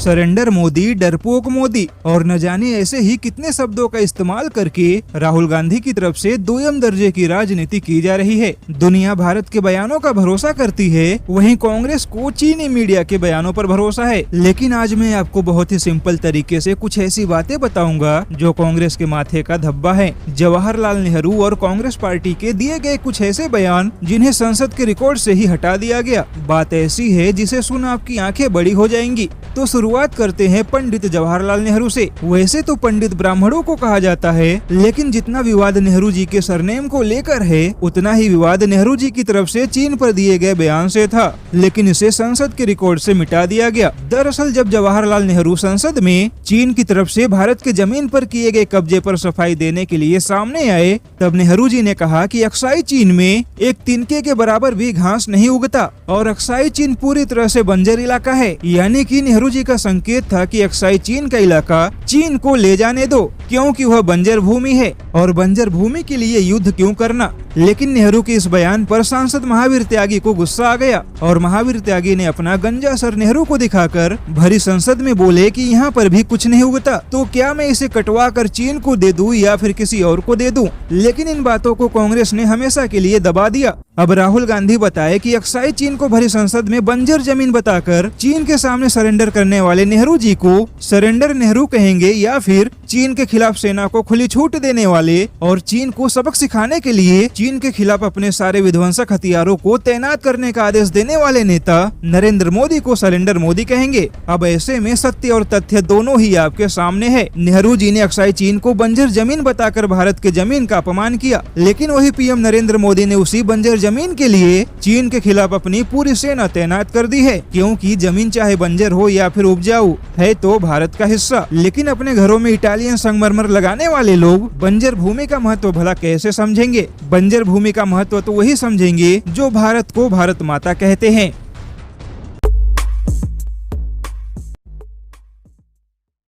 Surrender Modi, डरपोक मोदी और न जाने ऐसे ही कितने शब्दों का इस्तेमाल करके राहुल गांधी की तरफ से दोयम दर्जे की राजनीति की जा रही है। दुनिया भारत के बयानों का भरोसा करती है, वहीं कांग्रेस को चीनी मीडिया के बयानों पर भरोसा है। लेकिन आज मैं आपको बहुत ही सिंपल तरीके से कुछ ऐसी बातें बताऊंगा जो कांग्रेस के माथे का धब्बा है। जवाहरलाल नेहरू और कांग्रेस पार्टी के दिए गए कुछ ऐसे बयान जिन्हें संसद के रिकॉर्ड से ही हटा दिया गया। बात ऐसी है जिसे सुन आपकी आंखें बड़ी हो जाएंगी। तो शुरुआत करते हैं पंडित जवाहरलाल नेहरू से। वैसे तो पंडित ब्राह्मणों को कहा जाता है, लेकिन जितना विवाद नेहरू जी के सरनेम को लेकर है उतना ही विवाद नेहरू जी की तरफ से चीन पर दिए गए बयान से था, लेकिन इसे संसद के रिकॉर्ड से मिटा दिया गया। दरअसल जब जवाहरलाल नेहरू संसद में चीन की तरफ से भारत के जमीन पर किए गए कब्जे पर सफाई देने के लिए सामने आए, तब नेहरू जी ने कहा कि अक्साई चीन में एक तिनके के बराबर भी घास नहीं उगता और अक्साई चीन पूरी तरह से बंजर इलाका है। यानी कि नेहरू जी का संकेत था कि अक्साई चीन का इलाका चीन को ले जाने दो, क्योंकि वह बंजर भूमि है और बंजर भूमि के लिए युद्ध क्यों करना। लेकिन नेहरू के इस बयान पर सांसद महावीर त्यागी को गुस्सा आ गया और महावीर त्यागी ने अपना गंजा सर नेहरू को दिखाकर भरी संसद में बोले कि यहाँ पर भी कुछ नहीं उगता, तो क्या मैं इसे कटवा कर चीन को दे दूं या फिर किसी और को दे दूं। लेकिन इन बातों को कांग्रेस ने हमेशा के लिए दबा दिया। अब राहुल गांधी बताए कि अक्साई चीन को भरी संसद में बंजर जमीन बताकर चीन के सामने सरेंडर करने वाले नेहरू जी को सरेंडर नेहरू कहेंगे या फिर चीन के खिलाफ सेना को खुली छूट देने वाले और चीन को सबक सिखाने के लिए चीन के खिलाफ अपने सारे विध्वंसक हथियारों को तैनात करने का आदेश देने वाले नेता नरेंद्र मोदी को सरेंडर मोदी कहेंगे। अब ऐसे में सत्य और तथ्य दोनों ही आपके सामने है। नेहरू जी ने अक्साई चीन को बंजर जमीन बताकर भारत के जमीन का अपमान किया, लेकिन वही पीएम नरेंद्र मोदी ने उसी बंजर जमीन के लिए चीन के खिलाफ अपनी पूरी सेना तैनात कर दी है, क्योंकि जमीन चाहे बंजर हो या फिर उपजाऊ है तो भारत का हिस्सा। लेकिन अपने घरों में इटालियन संगमरमर लगाने वाले लोग बंजर भूमि का महत्व भला कैसे समझेंगे। बंजर भूमि का महत्व तो वही समझेंगे जो भारत को भारत माता कहते हैं।